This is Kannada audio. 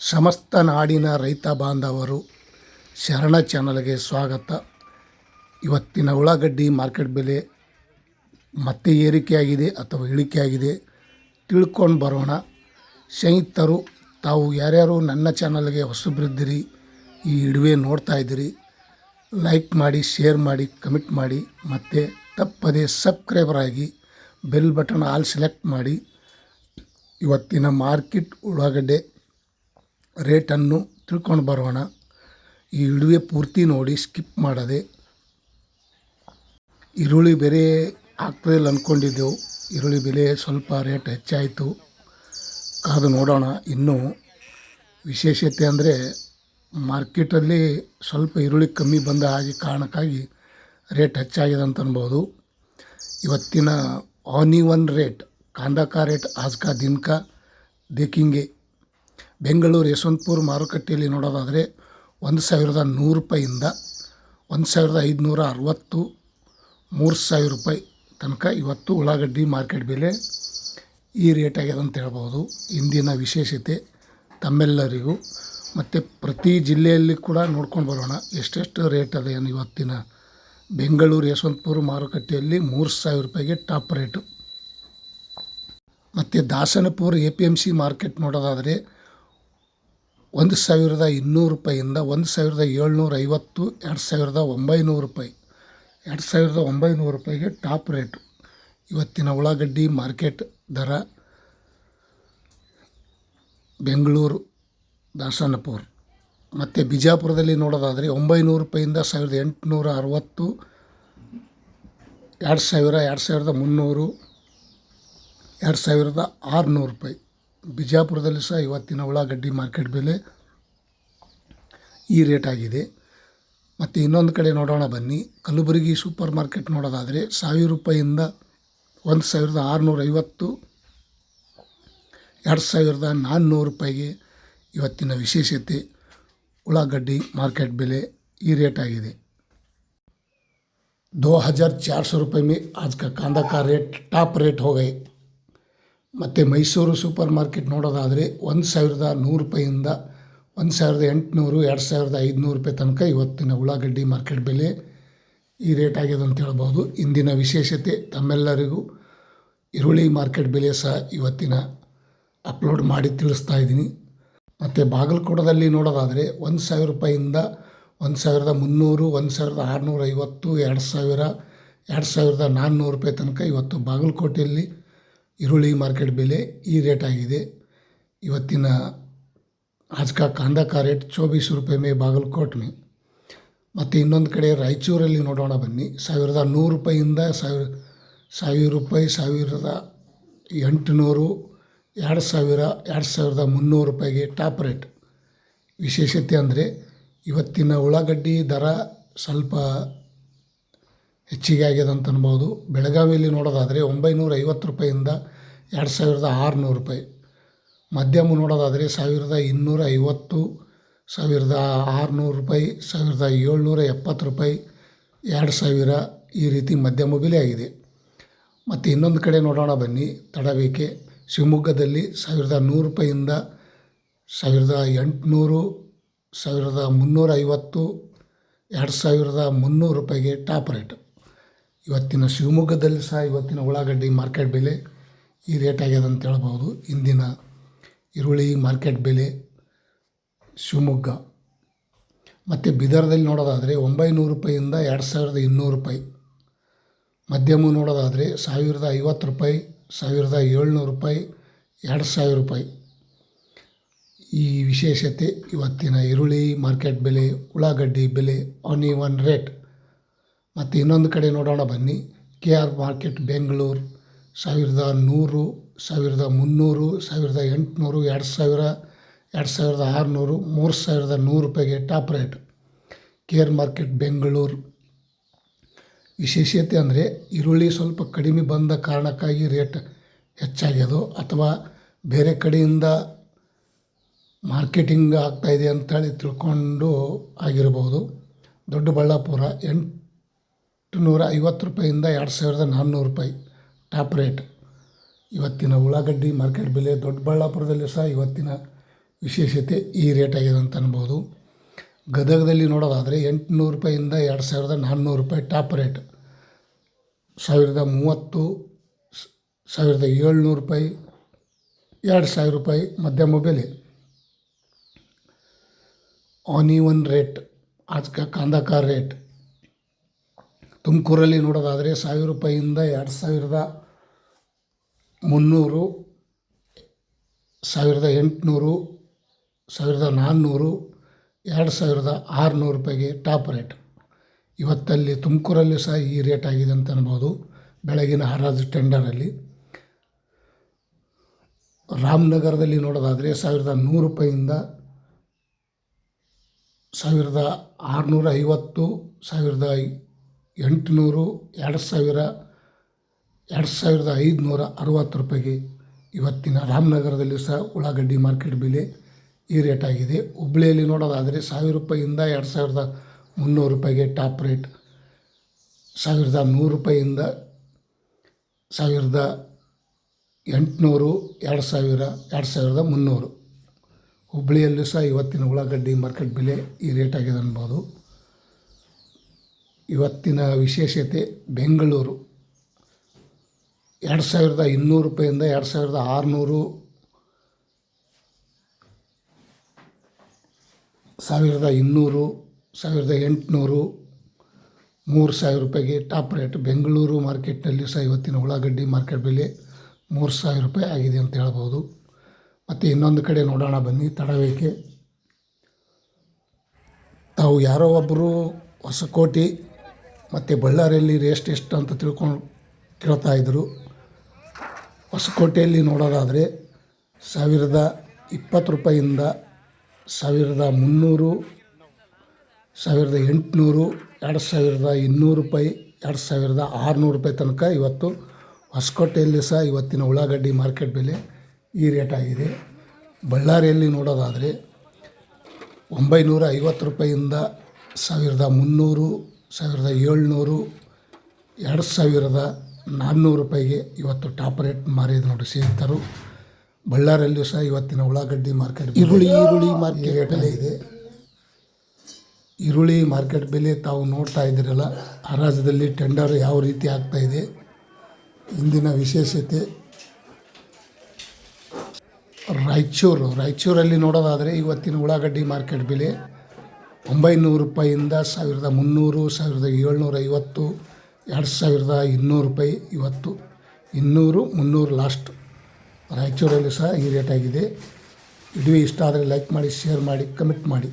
ಸಮಸ್ತ ನಾಡಿನ ರೈತ ಬಾಂಧವರು ಶರಣ ಚಾನಲ್ಗೆ ಸ್ವಾಗತ. ಇವತ್ತಿನ ಉಳ್ಳಾಗಡ್ಡಿ ಮಾರ್ಕೆಟ್ ಬೆಲೆ ಮತ್ತೆ ಏರಿಕೆಯಾಗಿದೆ ಅಥವಾ ಇಳಿಕೆಯಾಗಿದೆ ತಿಳ್ಕೊಂಡು ಬರೋಣ. ಸ್ನೇಹಿತರು, ತಾವು ಯಾರ್ಯಾರು ನನ್ನ ಚಾನಲ್ಗೆ ಹೊಸಬ್ರಿದ್ದೀರಿ, ಈ ವಿಡಿಯೋ ನೋಡ್ತಾ ಇದ್ದೀರಿ, ಲೈಕ್ ಮಾಡಿ, ಶೇರ್ ಮಾಡಿ, ಕಮೆಂಟ್ ಮಾಡಿ, ಮತ್ತು ತಪ್ಪದೇ ಸಬ್ಸ್ಕ್ರೈಬರ್ ಆಗಿ ಬೆಲ್ ಬಟನ್ ಆಲ್ ಸೆಲೆಕ್ಟ್ ಮಾಡಿ. ಇವತ್ತಿನ ಮಾರ್ಕೆಟ್ ಉಳ್ಳಾಗಡ್ಡೆ ರೇಟನ್ನು ತಿಳ್ಕೊಂಡು ಬರೋಣ. ಈ ವಿಡಿಯೋ ಪೂರ್ತಿ ನೋಡಿ, ಸ್ಕಿಪ್ ಮಾಡದೆ. ಈರುಳ್ಳಿ ಬೆಲೆ ಆಗ್ತದಿಲ್ಲ ಅಂದ್ಕೊಂಡಿದ್ದೆವು. ಈರುಳ್ಳಿ ಬೆಲೆ ಸ್ವಲ್ಪ ರೇಟ್ ಹೆಚ್ಚಾಯಿತು, ಕಾದು ನೋಡೋಣ. ಇನ್ನೂ ವಿಶೇಷತೆ ಅಂದರೆ ಮಾರ್ಕೆಟಲ್ಲಿ ಸ್ವಲ್ಪ ಈರುಳ್ಳಿ ಕಮ್ಮಿ ಬಂದ ಹಾಗೆ ಕಾರಣಕ್ಕಾಗಿ ರೇಟ್ ಹೆಚ್ಚಾಗಿದೆ ಅಂತ ಅನ್ಬೋದು. ಇವತ್ತಿನ ಆನಿವನ್ ರೇಟ್, कांदा का रेट आज का दिन का देखेंगे. ಬೆಂಗಳೂರು ಯಶವಂತಪುರ ಮಾರುಕಟ್ಟೆಯಲ್ಲಿ ನೋಡೋದಾದರೆ 1100 ರೂಪಾಯಿಂದ 1560 3000 ರೂಪಾಯಿ ತನಕ ಇವತ್ತು ಉಳ್ಳಾಗಡ್ಡಿ ಮಾರ್ಕೆಟ್ ಬೆಲೆ ಈ ರೇಟ್ ಆಗಿದೆ ಅಂತ ಹೇಳ್ಬೋದು. ಇಂದಿನ ವಿಶೇಷತೆ ತಮ್ಮೆಲ್ಲರಿಗೂ ಮತ್ತು ಪ್ರತಿ ಜಿಲ್ಲೆಯಲ್ಲಿ ಕೂಡ ನೋಡ್ಕೊಂಡು ಬರೋಣ ಎಷ್ಟೆಷ್ಟು ರೇಟ್ ಅದೇ. ಇವತ್ತಿನ ಬೆಂಗಳೂರು ಯಶವಂತಪುರ ಮಾರುಕಟ್ಟೆಯಲ್ಲಿ 3000 ರೂಪಾಯಿಗೆ ಟಾಪ್ ರೇಟು. ಮತ್ತು ದಾಸನಪುರ APMC ಮಾರ್ಕೆಟ್ ನೋಡೋದಾದರೆ 1200 ರೂಪಾಯಿಂದ 1750, 2900 ರೂಪಾಯಿ, 2900 ರೂಪಾಯಿಗೆ ಟಾಪ್ ರೇಟು ಇವತ್ತಿನ ಉಳ್ಳಾಗಡ್ಡಿ ಮಾರ್ಕೆಟ್ ದರ. ಬೆಂಗಳೂರು ದಾಸನಪುರ. ಮತ್ತು ಬಿಜಾಪುರದಲ್ಲಿ ನೋಡೋದಾದರೆ 900 ರೂಪಾಯಿಂದ 1860, 2000, 2300, 2600 ರೂಪಾಯಿ. ಬಿಜಾಪುರದಲ್ಲಿ ಸಹ ಇವತ್ತಿನ ಉಳ್ಳಾಗಡ್ಡಿ ಮಾರ್ಕೆಟ್ ಬೆಲೆ ಈ ರೇಟ್ ಆಗಿದೆ. ಮತ್ತು ಇನ್ನೊಂದು ಕಡೆ ನೋಡೋಣ ಬನ್ನಿ. ಕಲಬುರಗಿ ಸೂಪರ್ ಮಾರ್ಕೆಟ್ ನೋಡೋದಾದರೆ 1000 ರೂಪಾಯಿಂದ 1650, 2400 ರೂಪಾಯಿಗೆ ಇವತ್ತಿನ ವಿಶೇಷತೆ ಉಳ್ಳಾಗಡ್ಡಿ ಮಾರ್ಕೆಟ್ ಬೆಲೆ ಈ ರೇಟ್ ಆಗಿದೆ. 2400 रुपये में आज का कांदा का रेट टॉप रेट हो गए. ಮತ್ತು ಮೈಸೂರು ಸೂಪರ್ ಮಾರ್ಕೆಟ್ ನೋಡೋದಾದರೆ 1100 ರೂಪಾಯಿಂದ 1800, 2500 ರೂಪಾಯಿ ತನಕ ಇವತ್ತಿನ ಉಳ್ಳಾಗಡ್ಡಿ ಮಾರ್ಕೆಟ್ ಬೆಲೆ ಈ ರೇಟ್ ಆಗಿದೆ ಅಂತ ಹೇಳ್ಬೋದು. ಇಂದಿನ ವಿಶೇಷತೆ ತಮ್ಮೆಲ್ಲರಿಗೂ ಈರುಳ್ಳಿ ಮಾರ್ಕೆಟ್ ಬೆಲೆ ಸಹ ಇವತ್ತಿನ ಅಪ್ಲೋಡ್ ಮಾಡಿ ತಿಳಿಸ್ತಾ ಇದ್ದೀನಿ. ಮತ್ತು ಬಾಗಲಕೋಟದಲ್ಲಿ ನೋಡೋದಾದರೆ 1000 ರೂಪಾಯಿಂದ 1300, 1650, 2000, 2400 ರೂಪಾಯಿ ತನಕ ಇವತ್ತು ಬಾಗಲಕೋಟೆಯಲ್ಲಿ ಈರುಳ್ಳಿ ಮಾರ್ಕೆಟ್ ಬೆಲೆ ಈ ರೇಟ್ ಆಗಿದೆ. ಇವತ್ತಿನ आज का कांदा का रेट 24 रुपये में ಬಾಗಲಕೋಟ್ में. ಮತ್ತು ಇನ್ನೊಂದು ಕಡೆ ರಾಯಚೂರಲ್ಲಿ ನೋಡೋಣ ಬನ್ನಿ. 1100 ರೂಪಾಯಿಂದ 1000 ರೂಪಾಯಿ, 1800, 2000, 2300 ರೂಪಾಯಿಗೆ ಟಾಪ್ ರೇಟ್. ವಿಶೇಷತೆ ಅಂದರೆ ಇವತ್ತಿನ ಉಳ್ಳಾಗಡ್ಡಿ ದರ ಸ್ವಲ್ಪ ಹೆಚ್ಚಿಗೆ ಆಗಿದೆ ಅಂತ ಅನ್ಬೋದು. ಬೆಳಗಾವಿಯಲ್ಲಿ ನೋಡೋದಾದರೆ 950 ರೂಪಾಯಿಂದ 2600 ರೂಪಾಯಿ. ಮಧ್ಯಮ ನೋಡೋದಾದರೆ 1250, 1600 ರೂಪಾಯಿ, 1770 ರೂಪಾಯಿ, 2000 ಈ ರೀತಿ ಮಧ್ಯಮ ಬೆಲೆ ಆಗಿದೆ. ಮತ್ತು ಇನ್ನೊಂದು ಕಡೆ ನೋಡೋಣ ಬನ್ನಿ. ತಡಬೇಕೆ ಶಿವಮೊಗ್ಗದಲ್ಲಿ 1100 ರೂಪಾಯಿಂದ 1800, 1350, 2300 ರೂಪಾಯಿಗೆ ಟಾಪ್ ರೇಟ್. ಇವತ್ತಿನ ಶಿವಮೊಗ್ಗದಲ್ಲಿ ಸಹ ಇವತ್ತಿನ ಉಳ್ಳಾಗಡ್ಡಿ ಮಾರ್ಕೆಟ್ ಬೆಲೆ ಈ ರೇಟ್ ಆಗಿದೆ ಅಂತ ಹೇಳ್ಬೋದು. ಇಂದಿನ ಈರುಳ್ಳಿ ಮಾರ್ಕೆಟ್ ಬೆಲೆ ಶಿವಮೊಗ್ಗ. ಮತ್ತು ಬೀದರ್ದಲ್ಲಿ ನೋಡೋದಾದರೆ 900 ರೂಪಾಯಿಂದ 2200 ರೂಪಾಯಿ. ಮಧ್ಯಮ ನೋಡೋದಾದರೆ 1050 ರೂಪಾಯಿ, 1700 ರೂಪಾಯಿ, 2000 ರೂಪಾಯಿ. ಈ ವಿಶೇಷತೆ ಇವತ್ತಿನ ಈರುಳ್ಳಿ ಮಾರ್ಕೆಟ್ ಬೆಲೆ, ಉಳ್ಳಾಗಡ್ಡಿ ಬೆಲೆ, ಆನಿವನ್ ರೇಟ್. ಮತ್ತು ಇನ್ನೊಂದು ಕಡೆ ನೋಡೋಣ ಬನ್ನಿ. KR ಮಾರ್ಕೆಟ್ ಬೆಂಗಳೂರು 1100, 1300, 1800, 2000, 2600, 3100 ರೂಪಾಯಿಗೆ top rate. KR market Bengaluru. ವಿಶೇಷತೆ ಅಂದರೆ ಈರುಳ್ಳಿ ಸ್ವಲ್ಪ ಕಡಿಮೆ ಬಂದ ಕಾರಣಕ್ಕಾಗಿ ರೇಟ್ ಹೆಚ್ಚಾಗ್ಯದೋ ಅಥವಾ ಬೇರೆ ಕಡೆಯಿಂದ ಮಾರ್ಕೆಟಿಂಗ್ ಆಗ್ತಾಯಿದೆ ಅಂತೇಳಿ ತಿಳ್ಕೊಂಡು ಆಗಿರ್ಬೋದು. ದೊಡ್ಡಬಳ್ಳಾಪುರ 850 ರೂಪಾಯಿಂದ 2400 ರೂಪಾಯಿ ಟಾಪ್ ರೇಟ್. ಇವತ್ತಿನ ಉಳ್ಳಾಗಡ್ಡಿ ಮಾರ್ಕೆಟ್ ಬೆಲೆ. ದೊಡ್ಡಬಳ್ಳಾಪುರದಲ್ಲಿ ಸಹ ಇವತ್ತಿನ ವಿಶೇಷತೆ ಈ ರೇಟ್ ಆಗಿದೆ ಅಂತ ಅನ್ಬೋದು. ಗದಗದಲ್ಲಿ ನೋಡೋದಾದರೆ 800 ರೂಪಾಯಿಂದ 2400 ರೂಪಾಯಿ ಟಾಪ್ ರೇಟ್, 1030, 1700 ರೂಪಾಯಿ, 2000 ರೂಪಾಯಿ ಮಧ್ಯಮ ಬೆಲೆ. ಆನ್ ರೇಟ್ आज का कांदा का ರೇಟ್ ತುಮಕೂರಲ್ಲಿ ನೋಡೋದಾದರೆ 1000 ರೂಪಾಯಿಂದ 2300, 1800, 1400, 2600 ರೂಪಾಯಿಗೆ ಟಾಪ್ ರೇಟ್. ಇವತ್ತಲ್ಲಿ ತುಮಕೂರಲ್ಲಿ ಸಹ ಈ ರೇಟ್ ಆಗಿದೆ ಅಂತ ಅನ್ಬೋದು ಬೆಳಗಿನ ಹರಾಜು ಟೆಂಡರಲ್ಲಿ. ರಾಮನಗರದಲ್ಲಿ ನೋಡೋದಾದರೆ 1100 ರೂಪಾಯಿಂದ 1650, 1800, 2000, 2560 ರೂಪಾಯಿಗೆ ಇವತ್ತಿನ ರಾಮನಗರದಲ್ಲಿ ಸಹ ಉಳ್ಳಾಗಡ್ಡಿ ಮಾರ್ಕೆಟ್ ಬೆಲೆ ಈ ರೇಟ್ ಆಗಿದೆ. ಹುಬ್ಬಳ್ಳಿಯಲ್ಲಿ ನೋಡೋದಾದರೆ 1000 ರೂಪಾಯಿಂದ 2300 ರೂಪಾಯಿಗೆ ಟಾಪ್ ರೇಟ್, 1100 ರೂಪಾಯಿಂದ 1800, 2000, 2300. ಹುಬ್ಬಳ್ಳಿಯಲ್ಲೂ ಸಹ ಇವತ್ತಿನ ಉಳ್ಳಾಗಡ್ಡಿ ಮಾರ್ಕೆಟ್ ಬೆಲೆ ಈ ರೇಟ್ ಆಗಿದೆ ಅನ್ಬೋದು. ಇವತ್ತಿನ ವಿಶೇಷತೆ ಬೆಂಗಳೂರು 2200 ರೂಪಾಯಿಂದ 2600, 1200, 1800, 3000 ರೂಪಾಯಿಗೆ ಟಾಪ್ ರೇಟ್. ಬೆಂಗಳೂರು ಮಾರ್ಕೆಟ್ನಲ್ಲಿ ಸಹ ಇವತ್ತಿನ ಉಳ್ಳಾಗಡ್ಡಿ ಮಾರ್ಕೆಟ್ ಬೆಲೆ 3000 ರೂಪಾಯಿ ಆಗಿದೆ ಅಂತ ಹೇಳ್ಬೋದು. ಮತ್ತು ಇನ್ನೊಂದು ಕಡೆ ನೋಡೋಣ ಬನ್ನಿ, ತಡವೇಕೆ. ತಾವು ಯಾರೋ ಒಬ್ಬರು ಹೊಸಕೋಟೆ ಮತ್ತು ಬಳ್ಳಾರಿಯಲ್ಲಿ ರೇಟ್ ಎಷ್ಟು ಅಂತ ಕೇಳ್ತಾ ಇದ್ದರು. ಹೊಸಕೋಟೆಯಲ್ಲಿ ನೋಡೋದಾದರೆ 1020 ರೂಪಾಯಿಂದ 1300, 1800, 2200 ರೂಪಾಯಿ, 2600 ರೂಪಾಯಿ ತನಕ ಇವತ್ತು ಹೊಸಕೋಟೆಯಲ್ಲಿ ಸಹ ಇವತ್ತಿನ ಉಳ್ಳಾಗಡ್ಡಿ ಮಾರ್ಕೆಟ್ ಬೆಲೆ ಈ ರೇಟ್ ಆಗಿದೆ. ಬಳ್ಳಾರಿಯಲ್ಲಿ ನೋಡೋದಾದರೆ 950 ರೂಪಾಯಿಂದ 1300, 1700, 2400 ರೂಪಾಯಿಗೆ ಇವತ್ತು ಟಾಪ್ ರೇಟ್ ಮಾರಿದ ನೋಡಿ ಸ್ನೇಹಿತರು. ಬಳ್ಳಾರಿಯಲ್ಲೂ ಸಹ ಇವತ್ತಿನ ಉಳ್ಳಾಗಡ್ಡಿ ಮಾರ್ಕೆಟ್ ಈರುಳ್ಳಿ ಮಾರ್ಕೆಟ್ ರೇಟಲ್ಲೇ ಇದೆ. ಈರುಳ್ಳಿ ಮಾರ್ಕೆಟ್ ಬೆಲೆ ತಾವು ನೋಡ್ತಾ ಇದ್ದೀರಲ್ಲ, ಹರಾಜದಲ್ಲಿ ಟೆಂಡರ್ ಯಾವ ರೀತಿ ಆಗ್ತಾಯಿದೆ. ಇಂದಿನ ವಿಶೇಷತೆ ರಾಯಚೂರಲ್ಲಿ ನೋಡೋದಾದರೆ ಇವತ್ತಿನ ಉಳ್ಳಾಗಡ್ಡಿ ಮಾರ್ಕೆಟ್ ಬೆಲೆ 900 ರೂಪಾಯಿಂದ 1300, 1750, 2200 ರೂಪಾಯಿ. ಇವತ್ತು 200, 300 ಲಾಸ್ಟ್. ರಾಯಚೂರಲ್ಲಿ ಸಹ ಈ ರೇಟ್ ಆಗಿದೆ. ವಿಡಿಯೋ ಇಷ್ಟ ಆದರೆ ಲೈಕ್ ಮಾಡಿ, ಶೇರ್ ಮಾಡಿ, ಕಮೆಂಟ್ ಮಾಡಿ.